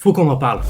faut qu'on en parle.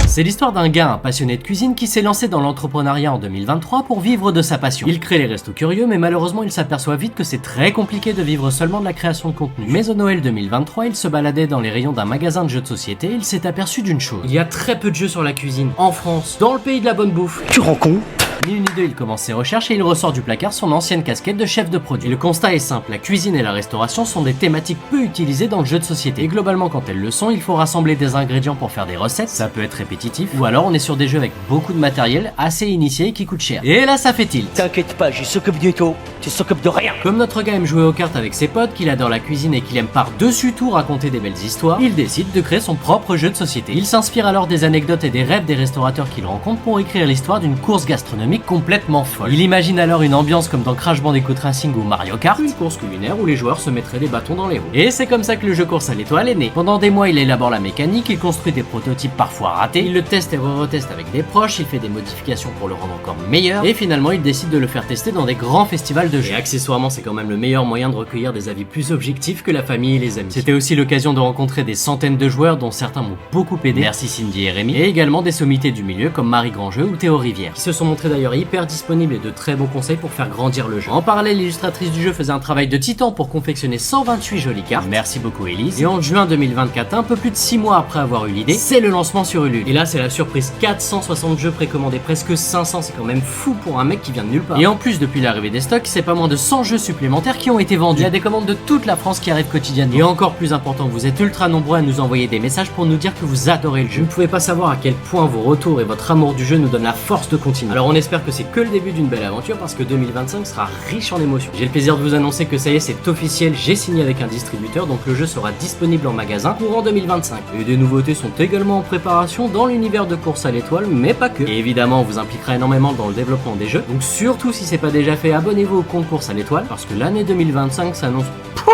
C'est l'histoire d'un gars, un passionné de cuisine, qui s'est lancé dans l'entrepreneuriat en 2023 pour vivre de sa passion. Il crée les restos curieux, mais malheureusement il s'aperçoit vite que c'est très compliqué de vivre seulement de la création de contenu. Mais au Noël 2023, il se baladait dans les rayons d'un magasin de jeux de société et il s'est aperçu d'une chose. Il y a très peu de jeux sur la cuisine, en France, dans le pays de la bonne bouffe. Tu rends compte? Ni une ni deux, il commence ses recherches et il ressort du placard son ancienne casquette de chef de produit. Et le constat est simple, la cuisine et la restauration sont des thématiques peu utilisées dans le jeu de société. Et globalement, quand elles le sont, il faut rassembler des ingrédients pour faire des recettes, ça peut être répétitif, ou alors on est sur des jeux avec beaucoup de matériel, assez initié et qui coûte cher. Et là, ça fait tilt. T'inquiète pas, je s'occupe du tout. Tu s'occupes de rien. Comme notre gars aime jouer aux cartes avec ses potes, qu'il adore la cuisine et qu'il aime par-dessus tout raconter des belles histoires, il décide de créer son propre jeu de société. Il s'inspire alors des anecdotes et des rêves des restaurateurs qu'il rencontre pour écrire l'histoire d'une course gastronomique complètement folle. Il imagine alors une ambiance comme dans Crash Bandicoot Racing ou Mario Kart, une course culinaire où les joueurs se mettraient des bâtons dans les roues. Et c'est comme ça que le jeu Course à l'étoile est né. Pendant des mois, il élabore la mécanique, il construit des prototypes parfois ratés, il le teste et reteste avec des proches, il fait des modifications pour le rendre encore meilleur, et finalement il décide de le faire tester dans des grands festivals de jeux. Et accessoirement, c'est quand même le meilleur moyen de recueillir des avis plus objectifs que la famille et les amis. C'était aussi l'occasion de rencontrer des centaines de joueurs dont certains m'ont beaucoup aidé, merci Cindy et Rémi, et également des sommités du milieu comme Marie Grandjeu ou Théo Rivière, qui se sont montrés d'ailleurs hyper disponibles et de très bons conseils pour faire grandir le jeu. En parallèle, l'illustratrice du jeu faisait un travail de titan pour confectionner 128 jolies cartes, merci beaucoup Elise, et en juin 2024, un peu plus de 6 mois après avoir eu l'idée, c'est le lancement sur Ulule. Et là c'est la surprise, 460 jeux précommandés, presque 500, c'est quand même fou pour un mec qui vient de nulle part. Et en plus, depuis l'arrivée des stocks, c'est pas moins de 100 jeux supplémentaires qui ont été vendus. Il y a des commandes de toute la France qui arrivent quotidiennement. Et encore plus important, vous êtes ultra nombreux à nous envoyer des messages pour nous dire que vous adorez le jeu. Vous ne pouvez pas savoir à quel point vos retours et votre amour du jeu nous donnent la force de continuer. Alors on espère que c'est que le début d'une belle aventure parce que 2025 sera riche en émotions. J'ai le plaisir de vous annoncer que ça y est, c'est officiel, j'ai signé avec un distributeur, donc le jeu sera disponible en magasin courant 2025. Et des nouveautés sont également en préparation dans l'univers de Course à l'étoile, mais pas que. Et évidemment, on vous impliquera énormément dans le développement des jeux, donc surtout si c'est pas déjà fait, abonnez-vous au compte Course à l'étoile, parce que l'année 2025 s'annonce.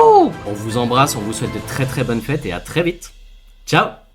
On vous embrasse, on vous souhaite de très très bonnes fêtes et à très vite. Ciao!